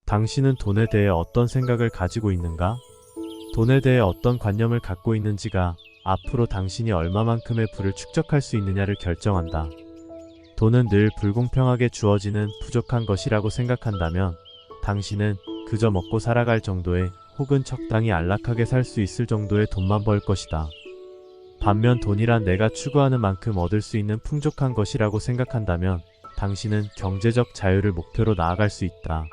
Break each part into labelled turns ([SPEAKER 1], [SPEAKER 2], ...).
[SPEAKER 1] 당신은 돈에 대해 어떤 생각을 가지고 있는가? 돈에 대해 어떤 관념을 갖고 있는지가 앞으로 당신이 얼마만큼의 부를 축적할 수 있느냐를 결정한다. 돈은 늘 불공평하게 주어지는 부족한 것이라고 생각한다면 당신은 그저 먹고 살아갈 정도의 혹은 적당히 안락하게 살 수 있을 정도의 돈만 벌 것이다. 반면 돈이란 내가 추구하는 만큼 얻을 수 있는 풍족한 것이라고 생각한다면 당신은 경제적 자유를 목표로 나아갈 수 있다.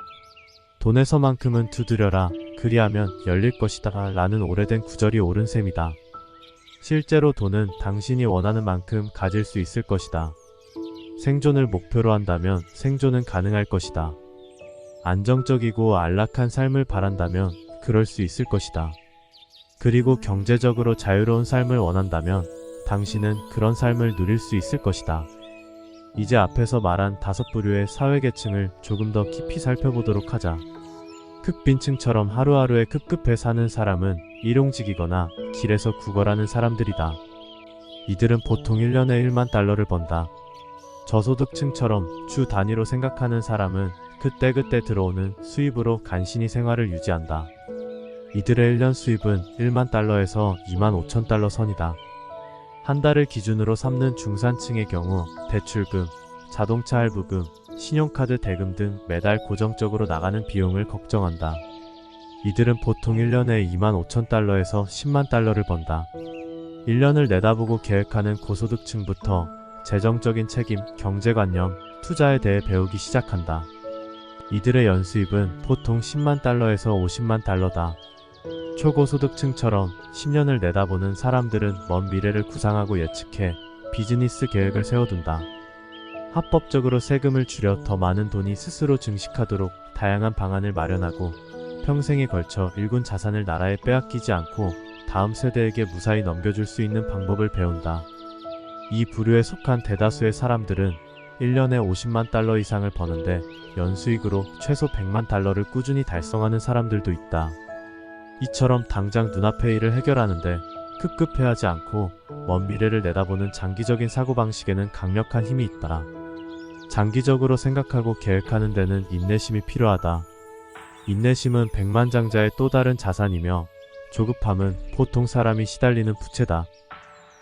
[SPEAKER 1] 돈에서만큼은 두드려라, 그리하면 열릴 것이다 라는 오래된 구절이 옳은 셈이다. 실제로 돈은 당신이 원하는 만큼 가질 수 있을 것이다. 생존을 목표로 한다면 생존은 가능할 것이다. 안정적이고 안락한 삶을 바란다면 그럴 수 있을 것이다. 그리고 경제적으로 자유로운 삶을 원한다면 당신은 그런 삶을 누릴 수 있을 것이다. 이제 앞에서 말한 5부류의 사회계층을 조금 더 깊이 살펴보도록 하자. 극빈층처럼 하루하루에 급급해 사는 사람은 일용직이거나 길에서 구걸하는 사람들이다. 이들은 보통 1년에 1만 달러를 번다. 저소득층처럼 주 단위로 생각하는 사람은 그때그때 들어오는 수입으로 간신히 생활을 유지한다. 이들의 1년 수입은 1만 달러에서 2만 5천 달러 선이다. 한 달을 기준으로 삼는 중산층의 경우 대출금, 자동차 할부금, 신용카드 대금 등 매달 고정적으로 나가는 비용을 걱정한다. 이들은 보통 1년에 2만 5천 달러에서 10만 달러를 번다. 1년을 내다보고 계획하는 고소득층부터 재정적인 책임, 경제관념, 투자에 대해 배우기 시작한다. 이들의 연수입은 보통 10만 달러에서 50만 달러다. 초고소득층처럼 10년을 내다보는 사람들은 먼 미래를 구상하고 예측해 비즈니스 계획을 세워둔다. 합법적으로 세금을 줄여 더 많은 돈이 스스로 증식하도록 다양한 방안을 마련하고 평생에 걸쳐 일군 자산을 나라에 빼앗기지 않고 다음 세대에게 무사히 넘겨줄 수 있는 방법을 배운다. 이 부류에 속한 대다수의 사람들은 1년에 50만 달러 이상을 버는데 연수익으로 최소 100만 달러를 꾸준히 달성하는 사람들도 있다. 이처럼 당장 눈앞의 일을 해결하는데 급급해하지 않고 먼 미래를 내다보는 장기적인 사고방식에는 강력한 힘이 있다. 장기적으로 생각하고 계획하는 데는 인내심이 필요하다. 인내심은 백만장자의 또 다른 자산이며 조급함은 보통 사람이 시달리는 부채다.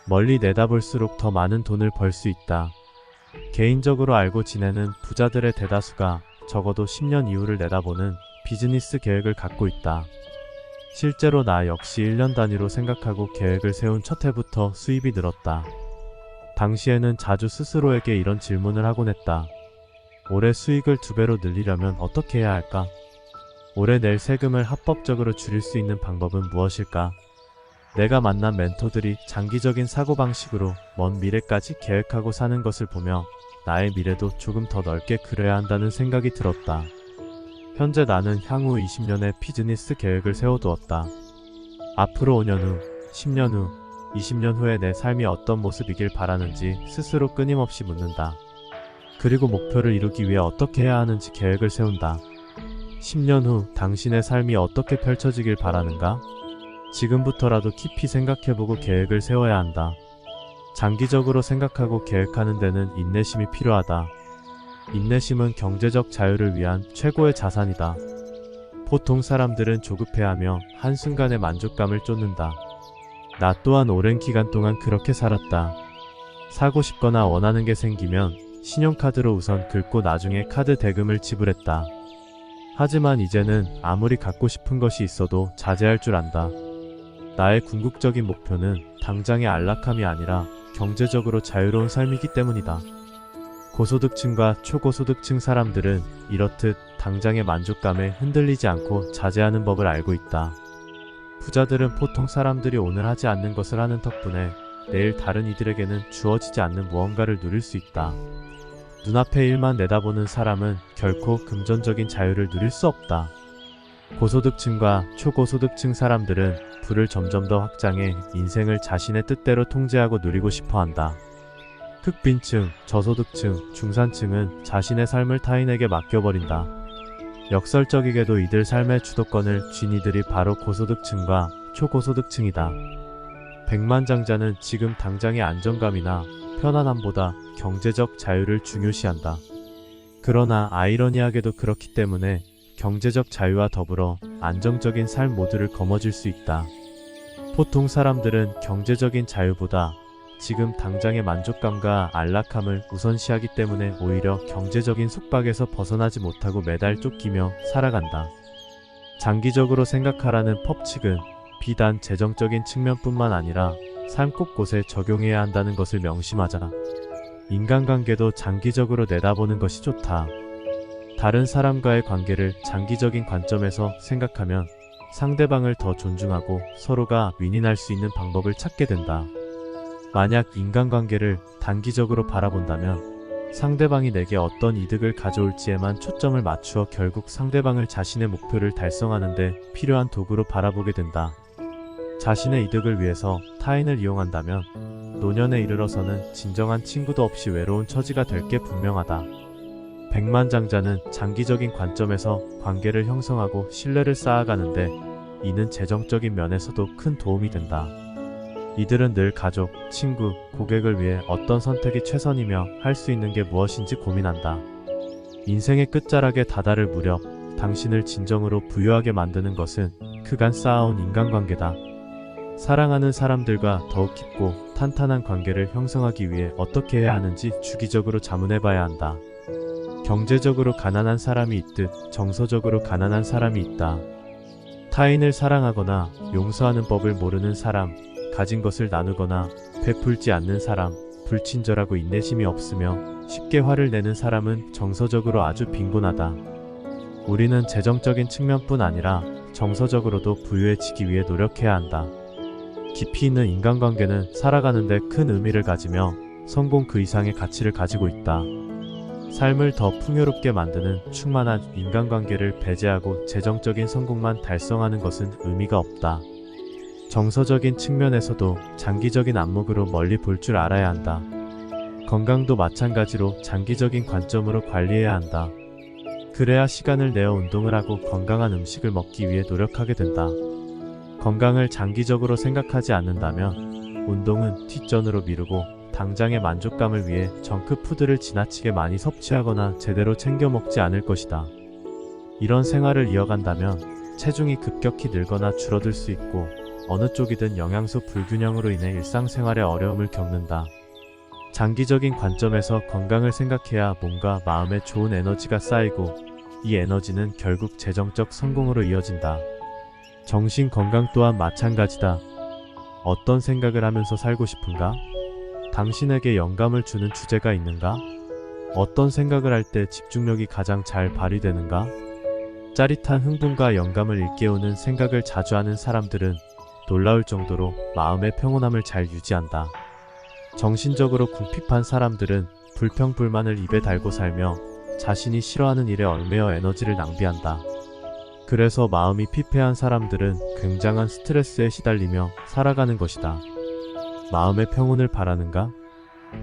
[SPEAKER 1] 멀리 내다볼수록 더 많은 돈을 벌 수 있다. 개인적으로 알고 지내는 부자들의 대다수가 적어도 10년 이후를 내다보는 비즈니스 계획을 갖고 있다. 실제로 나 역시 1년 단위로 생각하고 계획을 세운 첫 해부터 수입이 늘었다. 당시에는 자주 스스로에게 이런 질문을 하곤 했다. 올해 수익을 2배로 늘리려면 어떻게 해야 할까? 올해 낼 세금을 합법적으로 줄일 수 있는 방법은 무엇일까? 내가 만난 멘토들이 장기적인 사고방식으로 먼 미래까지 계획하고 사는 것을 보며 나의 미래도 조금 더 넓게 그려야 한다는 생각이 들었다. 현재 나는 향후 20년의 비즈니스 계획을 세워두었다. 앞으로 5년 후, 10년 후, 20년 후에 내 삶이 어떤 모습이길 바라는지 스스로 끊임없이 묻는다. 그리고 목표를 이루기 위해 어떻게 해야 하는지 계획을 세운다. 10년 후 당신의 삶이 어떻게 펼쳐지길 바라는가? 지금부터라도 깊이 생각해보고 계획을 세워야 한다. 장기적으로 생각하고 계획하는 데는 인내심이 필요하다. 인내심은 경제적 자유를 위한 최고의 자산이다. 보통 사람들은 조급해하며 한순간의 만족감을 쫓는다. 나 또한 오랜 기간 동안 그렇게 살았다. 사고 싶거나 원하는 게 생기면 신용카드로 우선 긁고 나중에 카드 대금을 지불했다. 하지만 이제는 아무리 갖고 싶은 것이 있어도 자제할 줄 안다. 나의 궁극적인 목표는 당장의 안락함이 아니라 경제적으로 자유로운 삶이기 때문이다. 고소득층과 초고소득층 사람들은 이렇듯 당장의 만족감에 흔들리지 않고 자제하는 법을 알고 있다. 부자들은 보통 사람들이 오늘 하지 않는 것을 하는 덕분에 내일 다른 이들에게는 주어지지 않는 무언가를 누릴 수 있다. 눈앞의 일만 내다보는 사람은 결코 금전적인 자유를 누릴 수 없다. 고소득층과 초고소득층 사람들은 부를 점점 더 확장해 인생을 자신의 뜻대로 통제하고 누리고 싶어 한다. 극빈층, 저소득층, 중산층은 자신의 삶을 타인에게 맡겨버린다. 역설적이게도 이들 삶의 주도권을 쥔 이들이 바로 고소득층과 초고소득층이다. 백만장자는 지금 당장의 안정감이나 편안함보다 경제적 자유를 중요시한다. 그러나 아이러니하게도 그렇기 때문에 경제적 자유와 더불어 안정적인 삶 모두를 거머쥘 수 있다. 보통 사람들은 경제적인 자유보다 지금 당장의 만족감과 안락함을 우선시하기 때문에 오히려 경제적인 속박에서 벗어나지 못하고 매달 쫓기며 살아간다. 장기적으로 생각하라는 법칙은 비단 재정적인 측면뿐만 아니라 삶 곳곳에 적용해야 한다는 것을 명심하자. 인간관계도 장기적으로 내다보는 것이 좋다. 다른 사람과의 관계를 장기적인 관점에서 생각하면 상대방을 더 존중하고 서로가 윈윈할 수 있는 방법을 찾게 된다. 만약 인간관계를 단기적으로 바라본다면 상대방이 내게 어떤 이득을 가져올지에만 초점을 맞추어 결국 상대방을 자신의 목표를 달성하는 데 필요한 도구로 바라보게 된다. 자신의 이득을 위해서 타인을 이용한다면 노년에 이르러서는 진정한 친구도 없이 외로운 처지가 될 게 분명하다. 백만장자는 장기적인 관점에서 관계를 형성하고 신뢰를 쌓아가는데 이는 재정적인 면에서도 큰 도움이 된다. 이들은 늘 가족, 친구, 고객을 위해 어떤 선택이 최선이며 할 수 있는 게 무엇인지 고민한다. 인생의 끝자락에 다다를 무렵 당신을 진정으로 부유하게 만드는 것은 그간 쌓아온 인간관계다. 사랑하는 사람들과 더욱 깊고 탄탄한 관계를 형성하기 위해 어떻게 해야 하는지 주기적으로 자문해봐야 한다. 경제적으로 가난한 사람이 있듯 정서적으로 가난한 사람이 있다. 타인을 사랑하거나 용서하는 법을 모르는 사람, 가진 것을 나누거나 베풀지 않는 사람, 불친절하고 인내심이 없으며 쉽게 화를 내는 사람은 정서적으로 아주 빈곤하다. 우리는 재정적인 측면뿐 아니라 정서적으로도 부유해지기 위해 노력해야 한다. 깊이 있는 인간관계는 살아가는 데 큰 의미를 가지며 성공 그 이상의 가치를 가지고 있다. 삶을 더 풍요롭게 만드는 충만한 인간관계를 배제하고 재정적인 성공만 달성하는 것은 의미가 없다. 정서적인 측면에서도 장기적인 안목으로 멀리 볼 줄 알아야 한다. 건강도 마찬가지로 장기적인 관점으로 관리해야 한다. 그래야 시간을 내어 운동을 하고 건강한 음식을 먹기 위해 노력하게 된다. 건강을 장기적으로 생각하지 않는다면 운동은 뒷전으로 미루고 당장의 만족감을 위해 정크푸드를 지나치게 많이 섭취하거나 제대로 챙겨 먹지 않을 것이다. 이런 생활을 이어간다면 체중이 급격히 늘거나 줄어들 수 있고 어느 쪽이든 영양소 불균형으로 인해 일상생활에 어려움을 겪는다. 장기적인 관점에서 건강을 생각해야 몸과 마음에 좋은 에너지가 쌓이고 이 에너지는 결국 재정적 성공으로 이어진다. 정신 건강 또한 마찬가지다. 어떤 생각을 하면서 살고 싶은가? 당신에게 영감을 주는 주제가 있는가? 어떤 생각을 할 때 집중력이 가장 잘 발휘되는가? 짜릿한 흥분과 영감을 일깨우는 생각을 자주 하는 사람들은 놀라울 정도로 마음의 평온함을 잘 유지한다. 정신적으로 궁핍한 사람들은 불평불만을 입에 달고 살며 자신이 싫어하는 일에 얽매여 에너지를 낭비한다. 그래서 마음이 피폐한 사람들은 굉장한 스트레스에 시달리며 살아가는 것이다. 마음의 평온을 바라는가?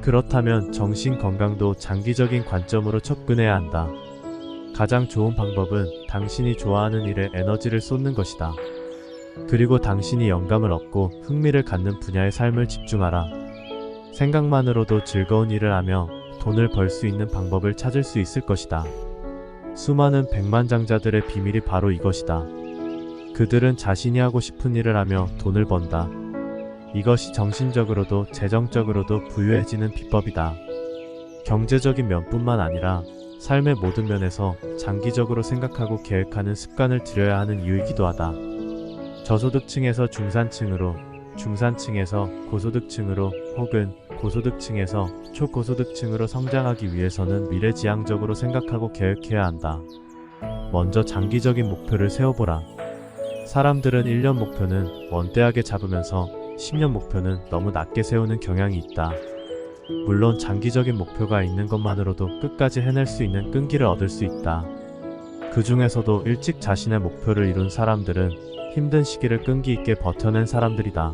[SPEAKER 1] 그렇다면 정신 건강도 장기적인 관점으로 접근해야 한다. 가장 좋은 방법은 당신이 좋아하는 일에 에너지를 쏟는 것이다. 그리고 당신이 영감을 얻고 흥미를 갖는 분야의 삶을 집중하라. 생각만으로도 즐거운 일을 하며 돈을 벌 수 있는 방법을 찾을 수 있을 것이다. 수많은 백만장자들의 비밀이 바로 이것이다. 그들은 자신이 하고 싶은 일을 하며 돈을 번다. 이것이 정신적으로도 재정적으로도 부유해지는 비법이다. 경제적인 면뿐만 아니라 삶의 모든 면에서 장기적으로 생각하고 계획하는 습관을 들여야 하는 이유이기도 하다. 저소득층에서 중산층으로, 중산층에서 고소득층으로 혹은 고소득층에서 초고소득층으로 성장하기 위해서는 미래지향적으로 생각하고 계획해야 한다. 먼저 장기적인 목표를 세워보라. 사람들은 1년 목표는 원대하게 잡으면서 10년 목표는 너무 낮게 세우는 경향이 있다. 물론 장기적인 목표가 있는 것만으로도 끝까지 해낼 수 있는 끈기를 얻을 수 있다. 그 중에서도 일찍 자신의 목표를 이룬 사람들은 힘든 시기를 끈기 있게 버텨낸 사람들이다.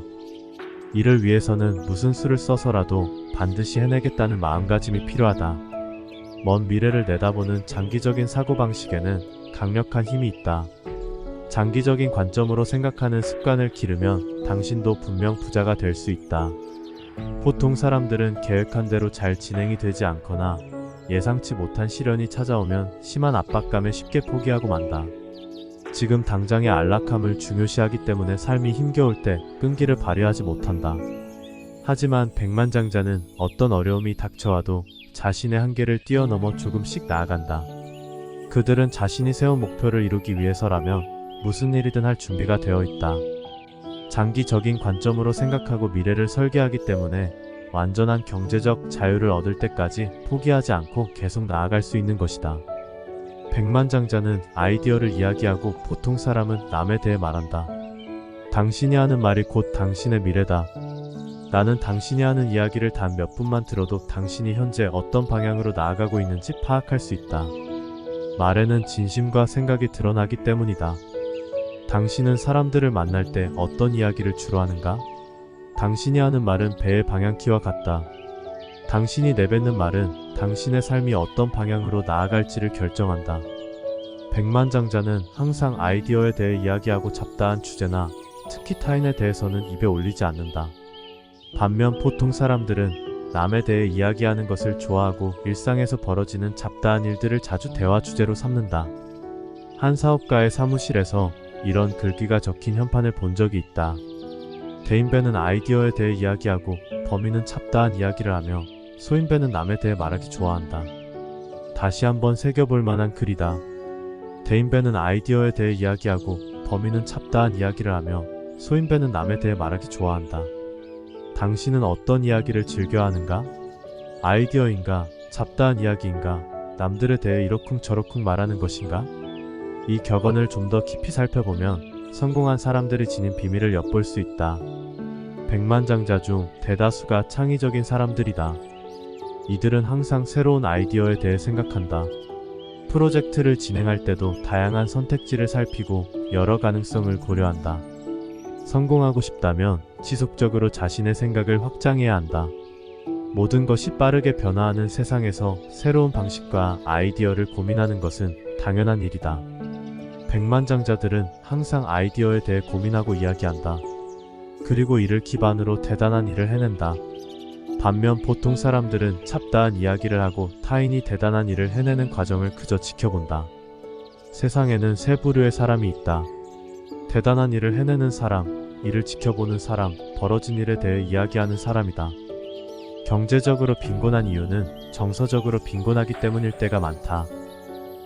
[SPEAKER 1] 이를 위해서는 무슨 수를 써서라도 반드시 해내겠다는 마음가짐이 필요하다. 먼 미래를 내다보는 장기적인 사고방식에는 강력한 힘이 있다. 장기적인 관점으로 생각하는 습관을 기르면 당신도 분명 부자가 될 수 있다. 보통 사람들은 계획한 대로 잘 진행이 되지 않거나 예상치 못한 시련이 찾아오면 심한 압박감에 쉽게 포기하고 만다. 지금 당장의 안락함을 중요시하기 때문에 삶이 힘겨울 때 끈기를 발휘하지 못한다. 하지만 백만장자는 어떤 어려움이 닥쳐와도 자신의 한계를 뛰어넘어 조금씩 나아간다. 그들은 자신이 세운 목표를 이루기 위해서라면 무슨 일이든 할 준비가 되어 있다. 장기적인 관점으로 생각하고 미래를 설계하기 때문에 완전한 경제적 자유를 얻을 때까지 포기하지 않고 계속 나아갈 수 있는 것이다. 백만장자는 아이디어를 이야기하고 보통 사람은 남에 대해 말한다. 당신이 하는 말이 곧 당신의 미래다. 나는 당신이 하는 이야기를 단 몇 분만 들어도 당신이 현재 어떤 방향으로 나아가고 있는지 파악할 수 있다. 말에는 진심과 생각이 드러나기 때문이다. 당신은 사람들을 만날 때 어떤 이야기를 주로 하는가? 당신이 하는 말은 배의 방향키와 같다. 당신이 내뱉는 말은 당신의 삶이 어떤 방향으로 나아갈지를 결정한다. 백만장자는 항상 아이디어에 대해 이야기하고 잡다한 주제나 특히 타인에 대해서는 입에 올리지 않는다. 반면 보통 사람들은 남에 대해 이야기하는 것을 좋아하고 일상에서 벌어지는 잡다한 일들을 자주 대화 주제로 삼는다. 한 사업가의 사무실에서 이런 글귀가 적힌 현판을 본 적이 있다. 대인배는 아이디어에 대해 이야기하고 범인은 잡다한 이야기를 하며 소인배는 남에 대해 말하기 좋아한다. 다시 한번 새겨볼 만한 글이다. 대인배는 아이디어에 대해 이야기하고 범인은 잡다한 이야기를 하며 소인배는 남에 대해 말하기 좋아한다. 당신은 어떤 이야기를 즐겨하는가? 아이디어인가? 잡다한 이야기인가? 남들에 대해 이러쿵저러쿵 말하는 것인가? 이 격언을 좀 더 깊이 살펴보면 성공한 사람들이 지닌 비밀을 엿볼 수 있다. 백만장자 중 대다수가 창의적인 사람들이다. 이들은 항상 새로운 아이디어에 대해 생각한다. 프로젝트를 진행할 때도 다양한 선택지를 살피고 여러 가능성을 고려한다. 성공하고 싶다면 지속적으로 자신의 생각을 확장해야 한다. 모든 것이 빠르게 변화하는 세상에서 새로운 방식과 아이디어를 고민하는 것은 당연한 일이다. 백만장자들은 항상 아이디어에 대해 고민하고 이야기한다. 그리고 이를 기반으로 대단한 일을 해낸다. 반면 보통 사람들은 잡다한 이야기를 하고 타인이 대단한 일을 해내는 과정을 그저 지켜본다. 세상에는 세 부류의 사람이 있다. 대단한 일을 해내는 사람, 이를 지켜보는 사람, 벌어진 일에 대해 이야기하는 사람이다. 경제적으로 빈곤한 이유는 정서적으로 빈곤하기 때문일 때가 많다.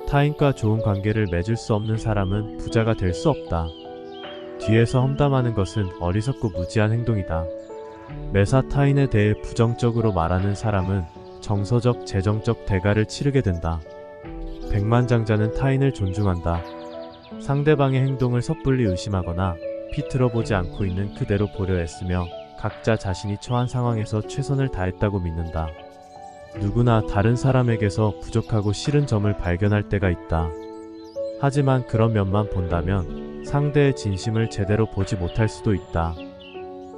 [SPEAKER 1] 타인과 좋은 관계를 맺을 수 없는 사람은 부자가 될 수 없다. 뒤에서 험담하는 것은 어리석고 무지한 행동이다. 매사 타인에 대해 부정적으로 말하는 사람은 정서적, 재정적 대가를 치르게 된다. 백만장자는 타인을 존중한다. 상대방의 행동을 섣불리 의심하거나 비틀어보지 않고 있는 그대로 보려 애쓰며 각자 자신이 처한 상황에서 최선을 다했다고 믿는다. 누구나 다른 사람에게서 부족하고 싫은 점을 발견할 때가 있다. 하지만 그런 면만 본다면 상대의 진심을 제대로 보지 못할 수도 있다.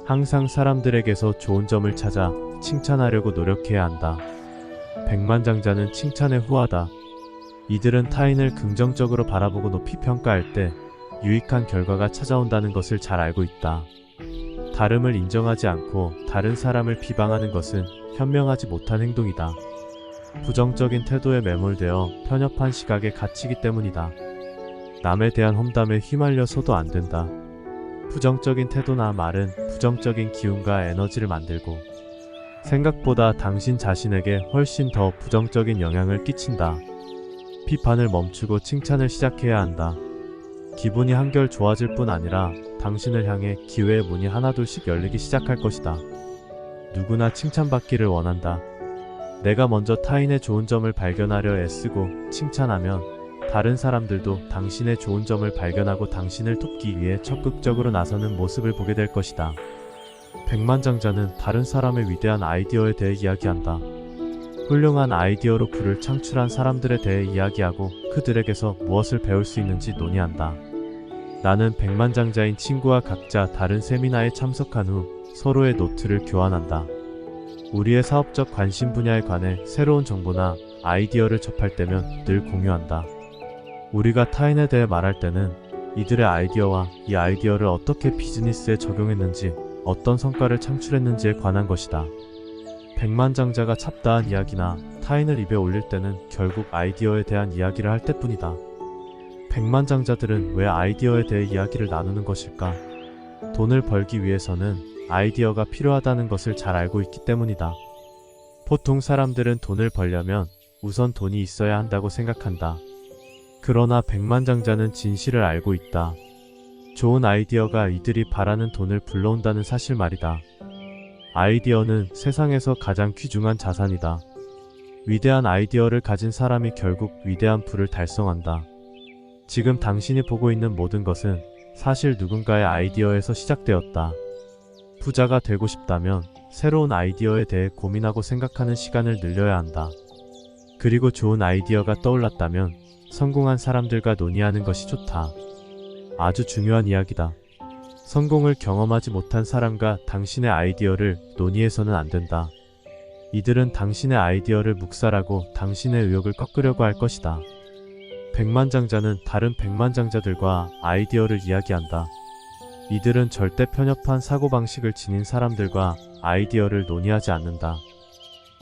[SPEAKER 1] 항상 사람들에게서 좋은 점을 찾아 칭찬하려고 노력해야 한다. 백만장자는 칭찬에 후하다. 이들은 타인을 긍정적으로 바라보고 높이 평가할 때 유익한 결과가 찾아온다는 것을 잘 알고 있다. 다름을 인정하지 않고 다른 사람을 비방하는 것은 현명하지 못한 행동이다. 부정적인 태도에 매몰되어 편협한 시각에 갇히기 때문이다. 남에 대한 험담에 휘말려서도 안 된다. 부정적인 태도나 말은 부정적인 기운과 에너지를 만들고 생각보다 당신 자신에게 훨씬 더 부정적인 영향을 끼친다. 비판을 멈추고 칭찬을 시작해야 한다. 기분이 한결 좋아질 뿐 아니라 당신을 향해 기회의 문이 하나둘씩 열리기 시작할 것이다. 누구나 칭찬받기를 원한다. 내가 먼저 타인의 좋은 점을 발견하려 애쓰고 칭찬하면 다른 사람들도 당신의 좋은 점을 발견하고 당신을 돕기 위해 적극적으로 나서는 모습을 보게 될 것이다. 백만장자는 다른 사람의 위대한 아이디어에 대해 이야기한다. 훌륭한 아이디어로 부를 창출한 사람들에 대해 이야기하고 그들에게서 무엇을 배울 수 있는지 논의한다. 나는 백만장자인 친구와 각자 다른 세미나에 참석한 후 서로의 노트를 교환한다. 우리의 사업적 관심 분야에 관해 새로운 정보나 아이디어를 접할 때면 늘 공유한다. 우리가 타인에 대해 말할 때는 이들의 아이디어와 이 아이디어를 어떻게 비즈니스에 적용했는지, 어떤 성과를 창출했는지에 관한 것이다. 백만장자가 잡다한 이야기나 타인을 입에 올릴 때는 결국 아이디어에 대한 이야기를 할 때뿐이다. 백만장자들은 왜 아이디어에 대해 이야기를 나누는 것일까? 돈을 벌기 위해서는 아이디어가 필요하다는 것을 잘 알고 있기 때문이다. 보통 사람들은 돈을 벌려면 우선 돈이 있어야 한다고 생각한다. 그러나 백만장자는 진실을 알고 있다. 좋은 아이디어가 이들이 바라는 돈을 불러온다는 사실 말이다. 아이디어는 세상에서 가장 귀중한 자산이다. 위대한 아이디어를 가진 사람이 결국 위대한 부를 달성한다. 지금 당신이 보고 있는 모든 것은 사실 누군가의 아이디어에서 시작되었다. 부자가 되고 싶다면 새로운 아이디어에 대해 고민하고 생각하는 시간을 늘려야 한다. 그리고 좋은 아이디어가 떠올랐다면 성공한 사람들과 논의하는 것이 좋다. 아주 중요한 이야기다. 성공을 경험하지 못한 사람과 당신의 아이디어를 논의해서는 안 된다. 이들은 당신의 아이디어를 묵살하고 당신의 의욕을 꺾으려고 할 것이다. 백만장자는 다른 백만장자들과 아이디어를 이야기한다. 이들은 절대 편협한 사고방식을 지닌 사람들과 아이디어를 논의하지 않는다.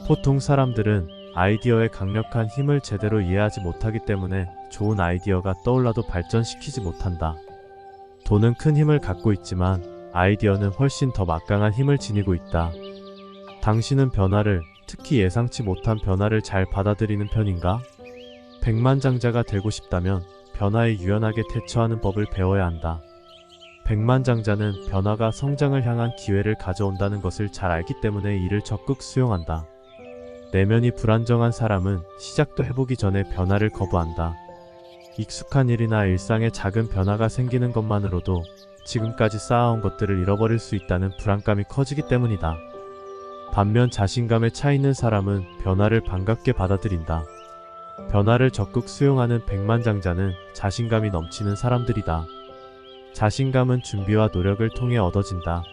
[SPEAKER 1] 보통 사람들은 아이디어의 강력한 힘을 제대로 이해하지 못하기 때문에 좋은 아이디어가 떠올라도 발전시키지 못한다. 돈은 큰 힘을 갖고 있지만 아이디어는 훨씬 더 막강한 힘을 지니고 있다. 당신은 변화를, 특히 예상치 못한 변화를 잘 받아들이는 편인가? 백만장자가 되고 싶다면 변화에 유연하게 대처하는 법을 배워야 한다. 백만장자는 변화가 성장을 향한 기회를 가져온다는 것을 잘 알기 때문에 이를 적극 수용한다. 내면이 불안정한 사람은 시작도 해보기 전에 변화를 거부한다. 익숙한 일이나 일상에 작은 변화가 생기는 것만으로도 지금까지 쌓아온 것들을 잃어버릴 수 있다는 불안감이 커지기 때문이다. 반면 자신감에 차 있는 사람은 변화를 반갑게 받아들인다. 변화를 적극 수용하는 백만장자는 자신감이 넘치는 사람들이다. 자신감은 준비와 노력을 통해 얻어진다.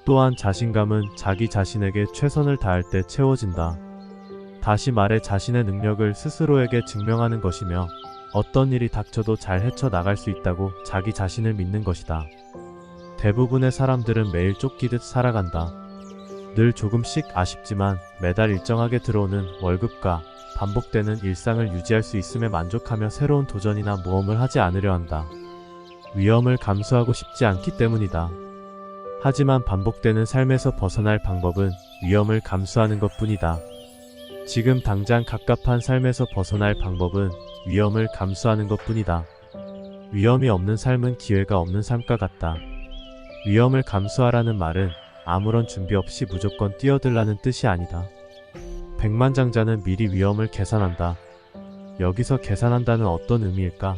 [SPEAKER 1] 또한 자신감은 자기 자신에게 최선을 다할 때 채워진다. 다시 말해 자신의 능력을 스스로에게 증명하는 것이며 어떤 일이 닥쳐도 잘 헤쳐나갈 수 있다고 자기 자신을 믿는 것이다. 대부분의 사람들은 매일 쫓기듯 살아간다. 늘 조금씩 아쉽지만 매달 일정하게 들어오는 월급과 반복되는 일상을 유지할 수 있음에 만족하며 새로운 도전이나 모험을 하지 않으려 한다. 위험을 감수하고 싶지 않기 때문이다. 하지만 반복되는 삶에서 벗어날 방법은 위험을 감수하는 것뿐이다. 지금 당장 갑갑한 삶에서 벗어날 방법은 위험을 감수하는 것뿐이다. 위험이 없는 삶은 기회가 없는 삶과 같다. 위험을 감수하라는 말은 아무런 준비 없이 무조건 뛰어들라는 뜻이 아니다. 백만장자는 미리 위험을 계산한다. 여기서 계산한다는 어떤 의미일까?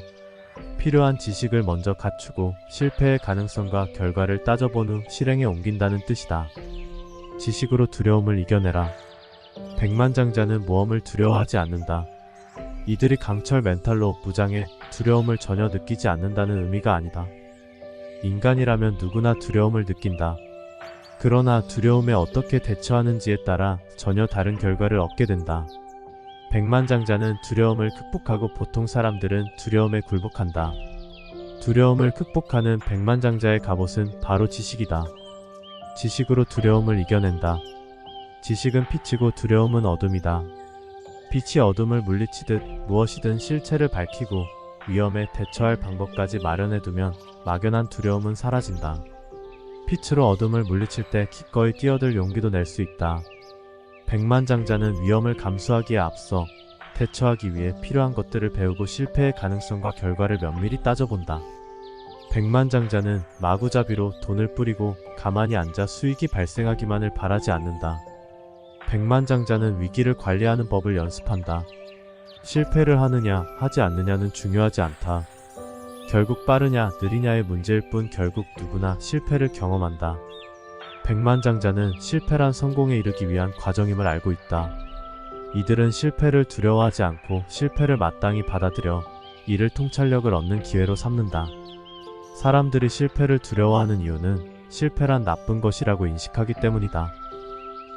[SPEAKER 1] 필요한 지식을 먼저 갖추고 실패의 가능성과 결과를 따져본 후 실행에 옮긴다는 뜻이다. 지식으로 두려움을 이겨내라. 백만장자는 모험을 두려워하지 않는다. 이들이 강철 멘탈로 무장해 두려움을 전혀 느끼지 않는다는 의미가 아니다. 인간이라면 누구나 두려움을 느낀다. 그러나 두려움에 어떻게 대처하는지에 따라 전혀 다른 결과를 얻게 된다. 백만장자는 두려움을 극복하고 보통 사람들은 두려움에 굴복한다. 두려움을 극복하는 백만장자의 갑옷은 바로 지식이다. 지식으로 두려움을 이겨낸다. 지식은 빛이고 두려움은 어둠이다. 빛이 어둠을 물리치듯 무엇이든 실체를 밝히고 위험에 대처할 방법까지 마련해두면 막연한 두려움은 사라진다. 빛으로 어둠을 물리칠 때 기꺼이 뛰어들 용기도 낼 수 있다. 백만장자는 위험을 감수하기에 앞서 대처하기 위해 필요한 것들을 배우고 실패의 가능성과 결과를 면밀히 따져본다. 백만장자는 마구잡이로 돈을 뿌리고 가만히 앉아 수익이 발생하기만을 바라지 않는다. 백만장자는 위기를 관리하는 법을 연습한다. 실패를 하느냐 하지 않느냐는 중요하지 않다. 결국 빠르냐 느리냐의 문제일 뿐 결국 누구나 실패를 경험한다. 백만장자는 실패란 성공에 이르기 위한 과정임을 알고 있다. 이들은 실패를 두려워하지 않고 실패를 마땅히 받아들여 이를 통찰력을 얻는 기회로 삼는다. 사람들이 실패를 두려워하는 이유는 실패란 나쁜 것이라고 인식하기 때문이다.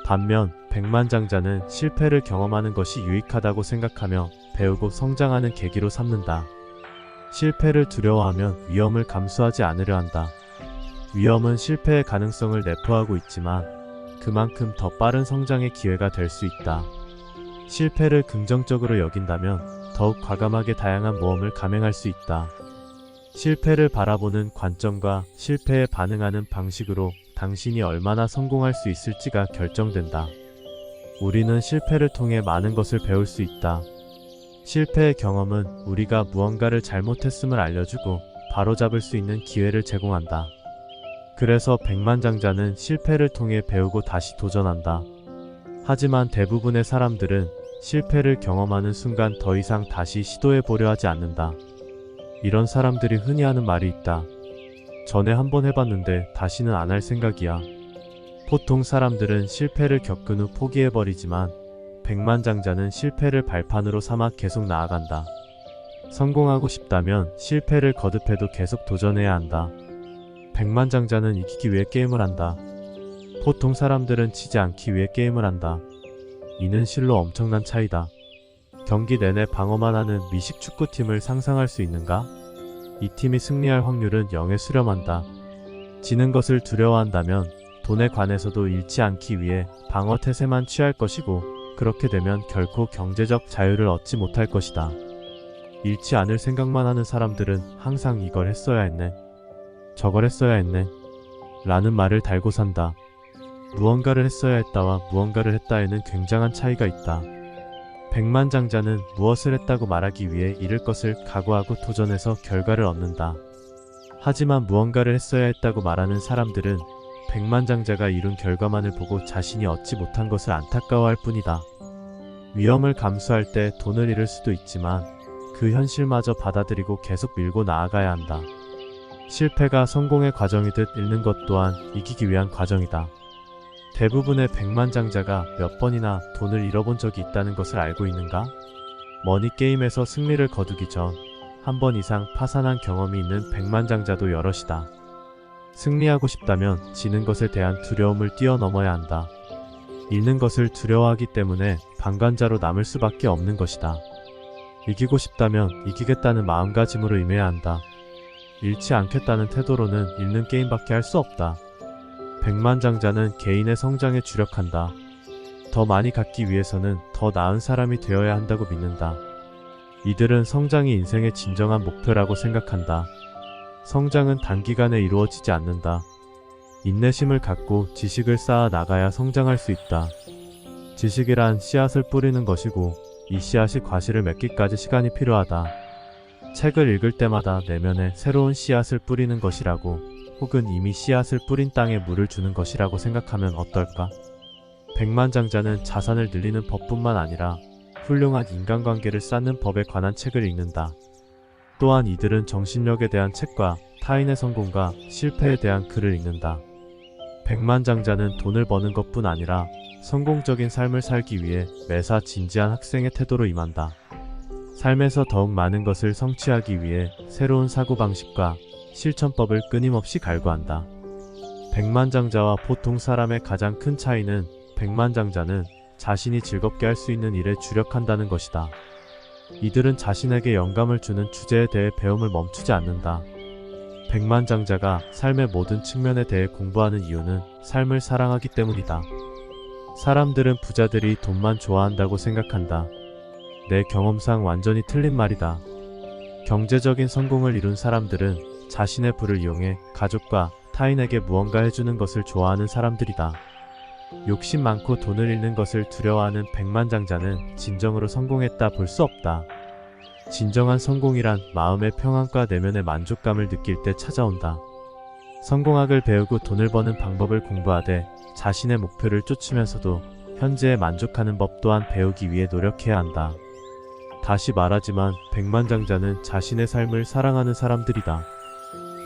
[SPEAKER 1] 반면 백만장자는 실패를 경험하는 것이 유익하다고 생각하며 배우고 성장하는 계기로 삼는다. 실패를 두려워하면 위험을 감수하지 않으려 한다. 위험은 실패의 가능성을 내포하고 있지만 그만큼 더 빠른 성장의 기회가 될 수 있다. 실패를 긍정적으로 여긴다면 더욱 과감하게 다양한 모험을 감행할 수 있다. 실패를 바라보는 관점과 실패에 반응하는 방식으로 당신이 얼마나 성공할 수 있을지가 결정된다. 우리는 실패를 통해 많은 것을 배울 수 있다. 실패의 경험은 우리가 무언가를 잘못했음을 알려주고 바로잡을 수 있는 기회를 제공한다. 그래서 백만장자는 실패를 통해 배우고 다시 도전한다. 하지만 대부분의 사람들은 실패를 경험하는 순간 더 이상 다시 시도해보려 하지 않는다. 이런 사람들이 흔히 하는 말이 있다. 전에 한번 해봤는데 다시는 안 할 생각이야. 보통 사람들은 실패를 겪은 후 포기해버리지만 백만장자는 실패를 발판으로 삼아 계속 나아간다. 성공하고 싶다면 실패를 거듭해도 계속 도전해야 한다. 백만장자는 이기기 위해 게임을 한다. 보통 사람들은 지지 않기 위해 게임을 한다. 이는 실로 엄청난 차이다. 경기 내내 방어만 하는 미식 축구팀을 상상할 수 있는가? 이 팀이 승리할 확률은 0에 수렴한다. 지는 것을 두려워한다면 돈에 관해서도 잃지 않기 위해 방어 태세만 취할 것이고, 그렇게 되면 결코 경제적 자유를 얻지 못할 것이다. 잃지 않을 생각만 하는 사람들은 항상 이걸 했어야 했네, 저걸 했어야 했네 라는 말을 달고 산다. 무언가를 했어야 했다와 무언가를 했다에는 굉장한 차이가 있다. 백만장자는 무엇을 했다고 말하기 위해 잃을 것을 각오하고 도전해서 결과를 얻는다. 하지만 무언가를 했어야 했다고 말하는 사람들은 백만장자가 이룬 결과만을 보고 자신이 얻지 못한 것을 안타까워할 뿐이다. 위험을 감수할 때 돈을 잃을 수도 있지만 그 현실마저 받아들이고 계속 밀고 나아가야 한다. 실패가 성공의 과정이듯 잃는 것 또한 이기기 위한 과정이다. 대부분의 백만장자가 몇 번이나 돈을 잃어본 적이 있다는 것을 알고 있는가? 머니게임에서 승리를 거두기 전 한 번 이상 파산한 경험이 있는 백만장자도 여럿이다. 승리하고 싶다면 지는 것에 대한 두려움을 뛰어넘어야 한다. 잃는 것을 두려워하기 때문에 방관자로 남을 수밖에 없는 것이다. 이기고 싶다면 이기겠다는 마음가짐으로 임해야 한다. 잃지 않겠다는 태도로는 잃는 게임밖에 할 수 없다. 백만장자는 개인의 성장에 주력한다. 더 많이 갖기 위해서는 더 나은 사람이 되어야 한다고 믿는다. 이들은 성장이 인생의 진정한 목표라고 생각한다. 성장은 단기간에 이루어지지 않는다. 인내심을 갖고 지식을 쌓아 나가야 성장할 수 있다. 지식이란 씨앗을 뿌리는 것이고 이 씨앗이 과실을 맺기까지 시간이 필요하다. 책을 읽을 때마다 내면에 새로운 씨앗을 뿌리는 것이라고, 혹은 이미 씨앗을 뿌린 땅에 물을 주는 것이라고 생각하면 어떨까? 백만장자는 자산을 늘리는 법뿐만 아니라 훌륭한 인간관계를 쌓는 법에 관한 책을 읽는다. 또한 이들은 정신력에 대한 책과 타인의 성공과 실패에 대한 글을 읽는다. 백만장자는 돈을 버는 것뿐 아니라 성공적인 삶을 살기 위해 매사 진지한 학생의 태도로 임한다. 삶에서 더욱 많은 것을 성취하기 위해 새로운 사고방식과 실천법을 끊임없이 갈구한다. 백만장자와 보통 사람의 가장 큰 차이는 백만장자는 자신이 즐겁게 할 수 있는 일에 주력한다는 것이다. 이들은 자신에게 영감을 주는 주제에 대해 배움을 멈추지 않는다. 백만장자가 삶의 모든 측면에 대해 공부하는 이유는 삶을 사랑하기 때문이다. 사람들은 부자들이 돈만 좋아한다고 생각한다. 내 경험상 완전히 틀린 말이다. 경제적인 성공을 이룬 사람들은 자신의 부를 이용해 가족과 타인에게 무언가 해주는 것을 좋아하는 사람들이다. 욕심 많고 돈을 잃는 것을 두려워하는 백만장자는 진정으로 성공했다 볼 수 없다. 진정한 성공이란 마음의 평안과 내면의 만족감을 느낄 때 찾아온다. 성공학을 배우고 돈을 버는 방법을 공부하되 자신의 목표를 쫓으면서도 현재에 만족하는 법 또한 배우기 위해 노력해야 한다. 다시 말하지만 백만장자는 자신의 삶을 사랑하는 사람들이다.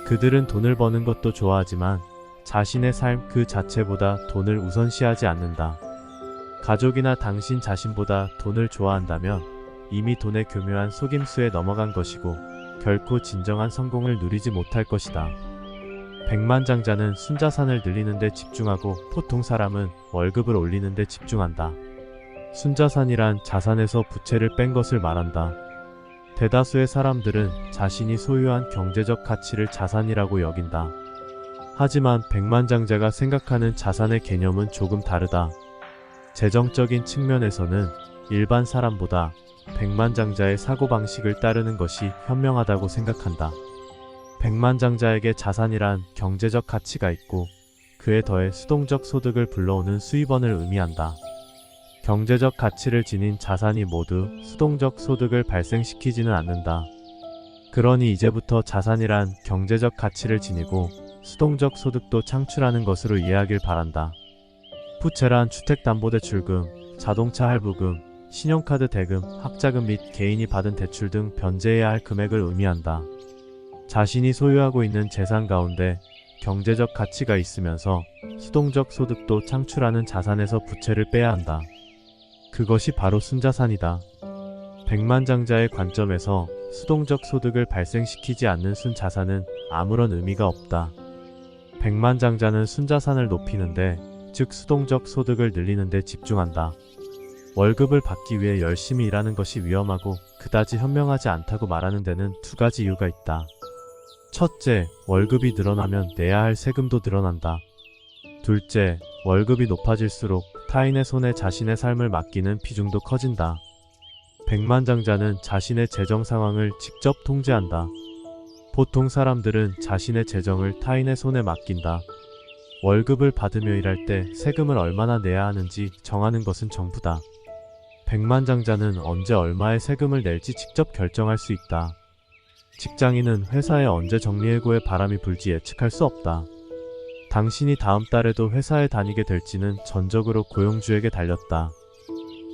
[SPEAKER 1] 그들은 돈을 버는 것도 좋아하지만 자신의 삶 그 자체보다 돈을 우선시하지 않는다. 가족이나 당신 자신보다 돈을 좋아한다면 이미 돈의 교묘한 속임수에 넘어간 것이고 결코 진정한 성공을 누리지 못할 것이다. 백만장자는 순자산을 늘리는 데 집중하고 보통 사람은 월급을 올리는 데 집중한다. 순자산이란 자산에서 부채를 뺀 것을 말한다. 대다수의 사람들은 자신이 소유한 경제적 가치를 자산이라고 여긴다. 하지만 백만장자가 생각하는 자산의 개념은 조금 다르다. 재정적인 측면에서는 일반 사람보다 백만장자의 사고방식을 따르는 것이 현명하다고 생각한다. 백만장자에게 자산이란 경제적 가치가 있고 그에 더해 수동적 소득을 불러오는 수입원을 의미한다. 경제적 가치를 지닌 자산이 모두 수동적 소득을 발생시키지는 않는다. 그러니 이제부터 자산이란 경제적 가치를 지니고 수동적 소득도 창출하는 것으로 이해하길 바란다. 부채란 주택담보대출금, 자동차 할부금, 신용카드 대금, 학자금 및 개인이 받은 대출 등 변제해야 할 금액을 의미한다. 자신이 소유하고 있는 재산 가운데 경제적 가치가 있으면서 수동적 소득도 창출하는 자산에서 부채를 빼야 한다. 그것이 바로 순자산이다. 백만장자의 관점에서 수동적 소득을 발생시키지 않는 순자산은 아무런 의미가 없다. 백만장자는 순자산을 높이는데, 즉 수동적 소득을 늘리는 데 집중한다. 월급을 받기 위해 열심히 일하는 것이 위험하고 그다지 현명하지 않다고 말하는 데는 두 가지 이유가 있다. 첫째, 월급이 늘어나면 내야 할 세금도 늘어난다. 둘째, 월급이 높아질수록 타인의 손에 자신의 삶을 맡기는 비중도 커진다. 백만장자는 자신의 재정 상황을 직접 통제한다. 보통 사람들은 자신의 재정을 타인의 손에 맡긴다. 월급을 받으며 일할 때 세금을 얼마나 내야 하는지 정하는 것은 정부다. 백만장자는 언제 얼마의 세금을 낼지 직접 결정할 수 있다. 직장인은 회사에 언제 정리해고의 바람이 불지 예측할 수 없다. 당신이 다음 달에도 회사에 다니게 될지는 전적으로 고용주에게 달렸다.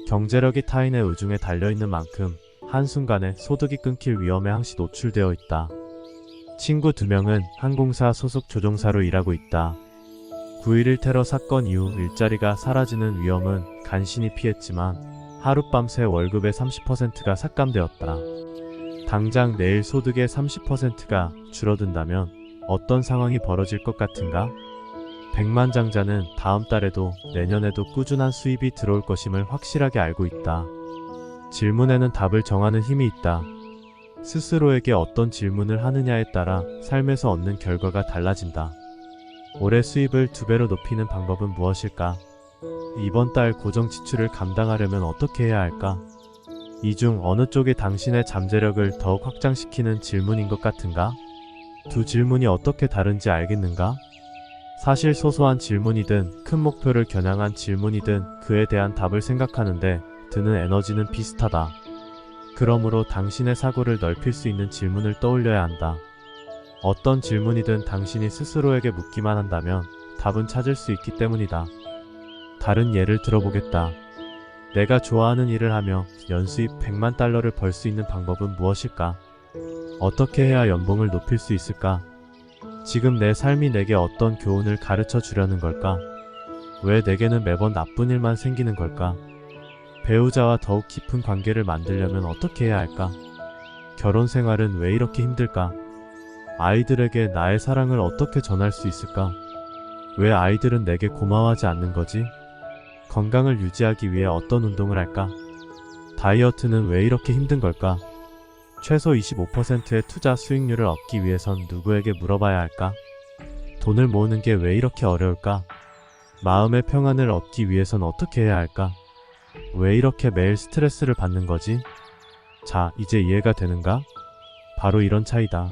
[SPEAKER 1] 경제력이 타인의 의중에 달려있는 만큼 한순간에 소득이 끊길 위험에 항시 노출되어 있다. 친구 2명은 항공사 소속 조종사로 일하고 있다. 9.11 테러 사건 이후 일자리가 사라지는 위험은 간신히 피했지만 하룻밤 새 월급의 30%가 삭감되었다. 당장 내일 소득의 30%가 줄어든다면 어떤 상황이 벌어질 것 같은가? 백만장자는 다음 달에도 내년에도 꾸준한 수입이 들어올 것임을 확실하게 알고 있다. 질문에는 답을 정하는 힘이 있다. 스스로에게 어떤 질문을 하느냐에 따라 삶에서 얻는 결과가 달라진다. 올해 수입을 2배로 높이는 방법은 무엇일까? 이번 달 고정 지출을 감당하려면 어떻게 해야 할까? 이 중 어느 쪽이 당신의 잠재력을 더욱 확장시키는 질문인 것 같은가? 두 질문이 어떻게 다른지 알겠는가? 사실 소소한 질문이든 큰 목표를 겨냥한 질문이든 그에 대한 답을 생각하는데 드는 에너지는 비슷하다. 그러므로 당신의 사고를 넓힐 수 있는 질문을 떠올려야 한다. 어떤 질문이든 당신이 스스로에게 묻기만 한다면 답은 찾을 수 있기 때문이다. 다른 예를 들어보겠다. 내가 좋아하는 일을 하며 연수입 100만 달러를 벌 수 있는 방법은 무엇일까? 어떻게 해야 연봉을 높일 수 있을까? 지금 내 삶이 내게 어떤 교훈을 가르쳐 주려는 걸까? 왜 내게는 매번 나쁜 일만 생기는 걸까? 배우자와 더욱 깊은 관계를 만들려면 어떻게 해야 할까? 결혼 생활은 왜 이렇게 힘들까? 아이들에게 나의 사랑을 어떻게 전할 수 있을까? 왜 아이들은 내게 고마워하지 않는 거지? 건강을 유지하기 위해 어떤 운동을 할까? 다이어트는 왜 이렇게 힘든 걸까? 최소 25%의 투자 수익률을 얻기 위해선 누구에게 물어봐야 할까? 돈을 모으는 게 왜 이렇게 어려울까? 마음의 평안을 얻기 위해선 어떻게 해야 할까? 왜 이렇게 매일 스트레스를 받는 거지? 자, 이제 이해가 되는가? 바로 이런 차이다.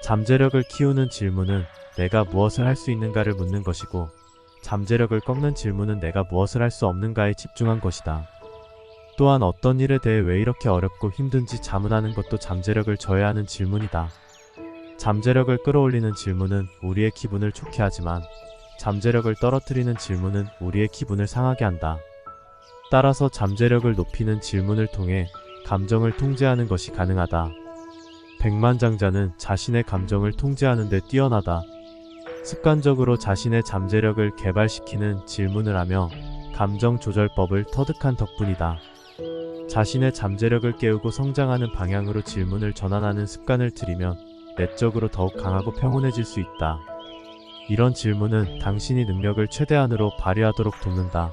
[SPEAKER 1] 잠재력을 키우는 질문은 내가 무엇을 할 수 있는가를 묻는 것이고, 잠재력을 꺾는 질문은 내가 무엇을 할 수 없는가에 집중한 것이다. 또한 어떤 일에 대해 왜 이렇게 어렵고 힘든지 자문하는 것도 잠재력을 저해하는 질문이다. 잠재력을 끌어올리는 질문은 우리의 기분을 좋게 하지만 잠재력을 떨어뜨리는 질문은 우리의 기분을 상하게 한다. 따라서 잠재력을 높이는 질문을 통해 감정을 통제하는 것이 가능하다. 백만장자는 자신의 감정을 통제하는 데 뛰어나다. 습관적으로 자신의 잠재력을 개발시키는 질문을 하며 감정 조절법을 터득한 덕분이다. 자신의 잠재력을 깨우고 성장하는 방향으로 질문을 전환하는 습관을 들이면 내적으로 더욱 강하고 평온해질 수 있다. 이런 질문은 당신이 능력을 최대한으로 발휘하도록 돕는다.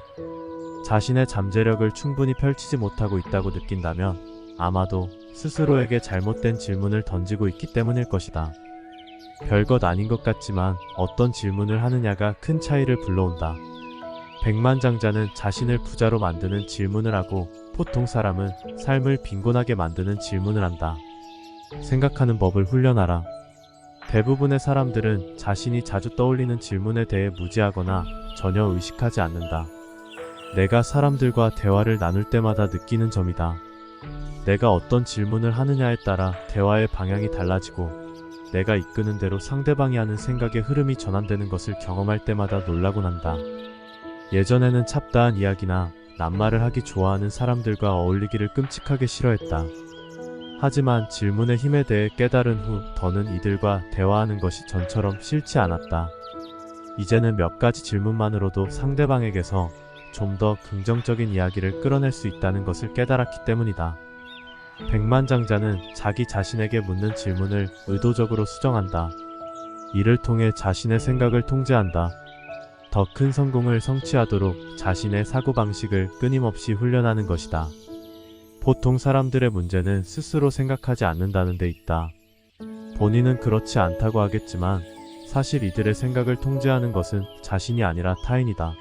[SPEAKER 1] 자신의 잠재력을 충분히 펼치지 못하고 있다고 느낀다면 아마도 스스로에게 잘못된 질문을 던지고 있기 때문일 것이다. 별것 아닌 것 같지만 어떤 질문을 하느냐가 큰 차이를 불러온다. 백만장자는 자신을 부자로 만드는 질문을 하고 보통 사람은 삶을 빈곤하게 만드는 질문을 한다. 생각하는 법을 훈련하라. 대부분의 사람들은 자신이 자주 떠올리는 질문에 대해 무지하거나 전혀 의식하지 않는다. 내가 사람들과 대화를 나눌 때마다 느끼는 점이다. 내가 어떤 질문을 하느냐에 따라 대화의 방향이 달라지고 내가 이끄는 대로 상대방이 하는 생각의 흐름이 전환되는 것을 경험할 때마다 놀라곤 한다. 예전에는 잡다한 이야기나 낱말을 하기 좋아하는 사람들과 어울리기를 끔찍하게 싫어했다. 하지만 질문의 힘에 대해 깨달은 후 더는 이들과 대화하는 것이 전처럼 싫지 않았다. 이제는 몇 가지 질문만으로도 상대방에게서 좀 더 긍정적인 이야기를 끌어낼 수 있다는 것을 깨달았기 때문이다. 백만장자는 자기 자신에게 묻는 질문을 의도적으로 수정한다. 이를 통해 자신의 생각을 통제한다. 더 큰 성공을 성취하도록 자신의 사고방식을 끊임없이 훈련하는 것이다. 보통 사람들의 문제는 스스로 생각하지 않는다는 데 있다. 본인은 그렇지 않다고 하겠지만 사실 이들의 생각을 통제하는 것은 자신이 아니라 타인이다.